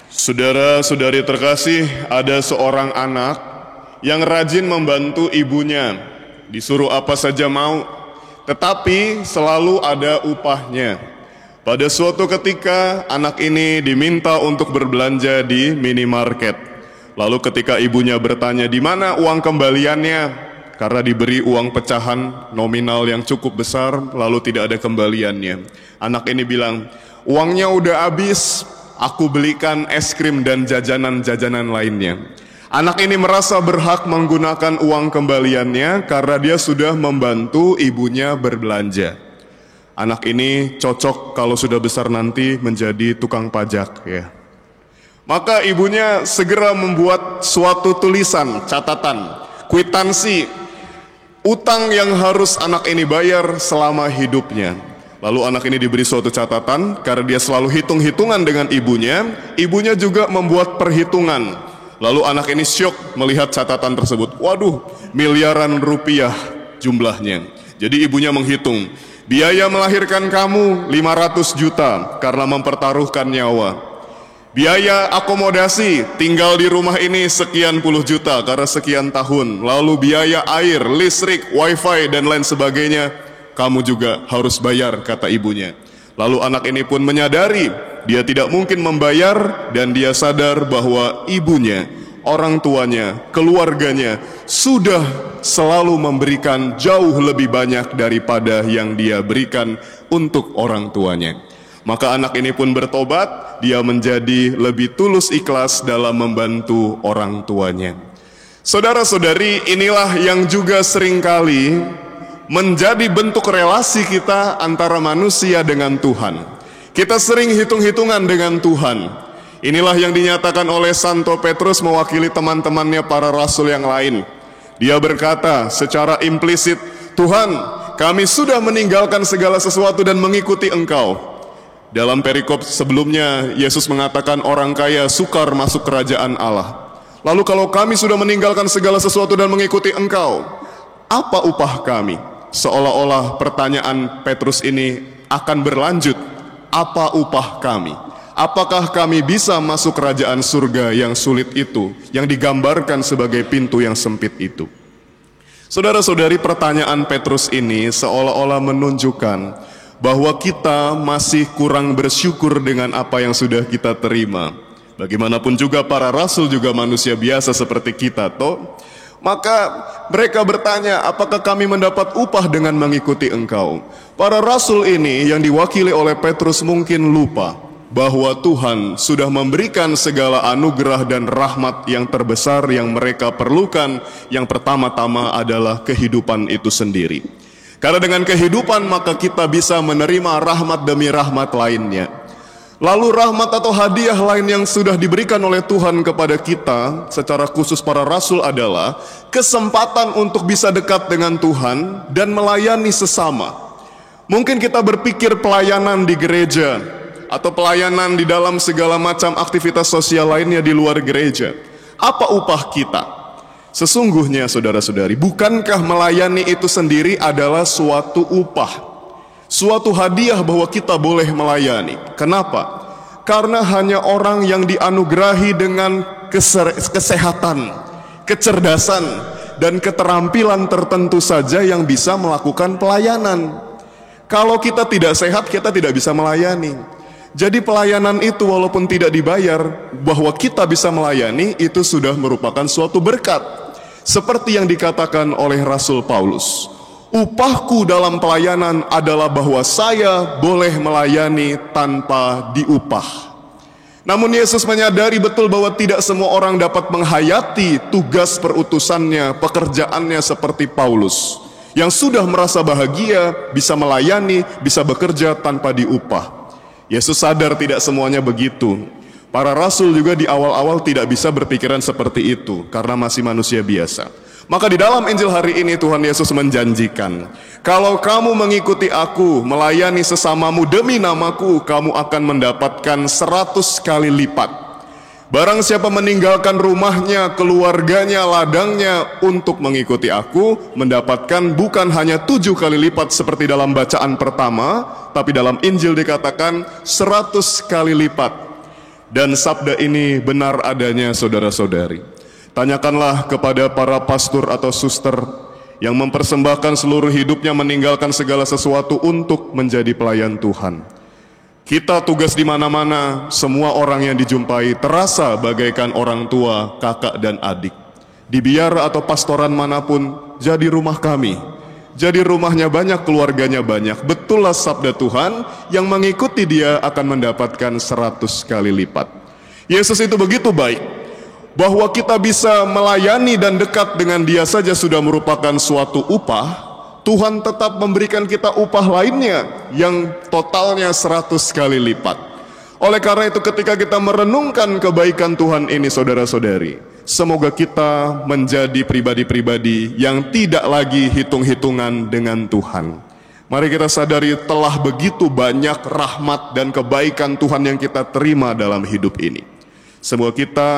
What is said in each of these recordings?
Saudara-saudari terkasih, ada seorang anak yang rajin membantu ibunya. Disuruh apa saja mau, tetapi selalu ada upahnya. Pada suatu ketika, anak ini diminta untuk berbelanja di minimarket. Lalu ketika ibunya bertanya di mana uang kembaliannya, karena diberi uang pecahan nominal yang cukup besar, lalu tidak ada kembaliannya. Anak ini bilang, uangnya udah habis, aku belikan es krim dan jajanan-jajanan lainnya. Anak ini merasa berhak menggunakan uang kembaliannya karena dia sudah membantu ibunya berbelanja. Anak ini cocok kalau sudah besar nanti menjadi tukang pajak, ya. Maka ibunya segera membuat suatu tulisan, catatan, kwitansi utang yang harus anak ini bayar selama hidupnya. Lalu anak ini diberi suatu catatan, karena dia selalu hitung-hitungan dengan ibunya. Ibunya juga membuat perhitungan. Lalu anak ini syok melihat catatan tersebut. Waduh, miliaran rupiah jumlahnya. Jadi ibunya menghitung, biaya melahirkan kamu 500 juta karena mempertaruhkan nyawa. Biaya akomodasi tinggal di rumah ini sekian puluh juta karena sekian tahun. Lalu biaya air, listrik, wifi dan lain sebagainya, kamu juga harus bayar, kata ibunya. Lalu anak ini pun menyadari dia tidak mungkin membayar, dan dia sadar bahwa ibunya, orang tuanya, keluarganya sudah selalu memberikan jauh lebih banyak daripada yang dia berikan untuk orang tuanya. Maka anak ini pun bertobat, dia menjadi lebih tulus ikhlas dalam membantu orang tuanya. Saudara-saudari, inilah yang juga seringkali menjadi bentuk relasi kita antara manusia dengan Tuhan. Kita sering hitung-hitungan dengan Tuhan. Inilah yang dinyatakan oleh Santo Petrus mewakili teman-temannya para rasul yang lain. Dia berkata secara implisit, Tuhan, kami sudah meninggalkan segala sesuatu dan mengikuti Engkau. Dalam perikop sebelumnya, Yesus mengatakan orang kaya sukar masuk kerajaan Allah. Lalu kalau kami sudah meninggalkan segala sesuatu dan mengikuti Engkau, apa upah kami? Seolah-olah pertanyaan Petrus ini akan berlanjut, apa upah kami? Apakah kami bisa masuk kerajaan surga yang sulit itu, yang digambarkan sebagai pintu yang sempit itu? Saudara-saudari, pertanyaan Petrus ini seolah-olah menunjukkan bahwa kita masih kurang bersyukur dengan apa yang sudah kita terima. Bagaimanapun juga para rasul juga manusia biasa seperti kita, toh. Maka mereka bertanya, apakah kami mendapat upah dengan mengikuti Engkau? Para rasul ini yang diwakili oleh Petrus mungkin lupa bahwa Tuhan sudah memberikan segala anugerah dan rahmat yang terbesar yang mereka perlukan. Yang pertama-tama adalah kehidupan itu sendiri. Karena dengan kehidupan maka kita bisa menerima rahmat demi rahmat lainnya. Lalu rahmat atau hadiah lain yang sudah diberikan oleh Tuhan kepada kita secara khusus para rasul adalah kesempatan untuk bisa dekat dengan Tuhan dan melayani sesama. Mungkin kita berpikir pelayanan di gereja atau pelayanan di dalam segala macam aktivitas sosial lainnya di luar gereja. Apa upah kita? Sesungguhnya saudara-saudari, bukankah melayani itu sendiri adalah suatu upah, suatu hadiah bahwa kita boleh melayani? Kenapa? Karena hanya orang yang dianugerahi dengan kesehatan, kecerdasan, dan keterampilan tertentu saja yang bisa melakukan pelayanan. Kalau kita tidak sehat, kita tidak bisa melayani. Jadi pelayanan itu walaupun tidak dibayar, bahwa kita bisa melayani itu sudah merupakan suatu berkat. Seperti yang dikatakan oleh Rasul Paulus, upahku dalam pelayanan adalah bahwa saya boleh melayani tanpa diupah. Namun Yesus menyadari betul bahwa tidak semua orang dapat menghayati tugas perutusannya, pekerjaannya seperti Paulus, yang sudah merasa bahagia, bisa melayani, bisa bekerja tanpa diupah. Yesus sadar tidak semuanya begitu. Para rasul juga di awal-awal tidak bisa berpikiran seperti itu karena masih manusia biasa. Maka di dalam Injil hari ini Tuhan Yesus menjanjikan, kalau kamu mengikuti aku, melayani sesamamu demi namaku, kamu akan mendapatkan 100 kali lipat. Barang siapa meninggalkan rumahnya, keluarganya, ladangnya untuk mengikuti aku, mendapatkan bukan hanya 7 kali lipat seperti dalam bacaan pertama, tapi dalam Injil dikatakan 100 kali lipat. Dan sabda ini benar adanya saudara-saudari. Tanyakanlah kepada para pastor atau suster yang mempersembahkan seluruh hidupnya meninggalkan segala sesuatu untuk menjadi pelayan Tuhan. Kita tugas di mana-mana, semua orang yang dijumpai terasa bagaikan orang tua, kakak dan adik. Di biara atau pastoran manapun, jadi rumah kami. Jadi rumahnya banyak, keluarganya banyak. Betullah sabda Tuhan, yang mengikuti dia akan mendapatkan 100 kali lipat. Yesus itu begitu baik, bahwa kita bisa melayani dan dekat dengan dia saja sudah merupakan suatu upah. Tuhan tetap memberikan kita upah lainnya yang totalnya 100 kali lipat. Oleh karena itu ketika kita merenungkan kebaikan Tuhan ini saudara-saudari, semoga kita menjadi pribadi-pribadi yang tidak lagi hitung-hitungan dengan Tuhan. Mari kita sadari telah begitu banyak rahmat dan kebaikan Tuhan yang kita terima dalam hidup ini. Semoga kita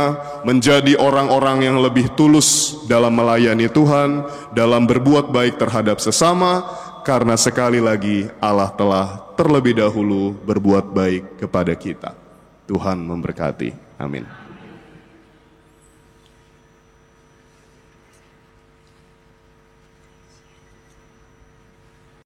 menjadi orang-orang yang lebih tulus dalam melayani Tuhan, dalam berbuat baik terhadap sesama, karena sekali lagi Allah telah terlebih dahulu berbuat baik kepada kita. Tuhan memberkati. Amin.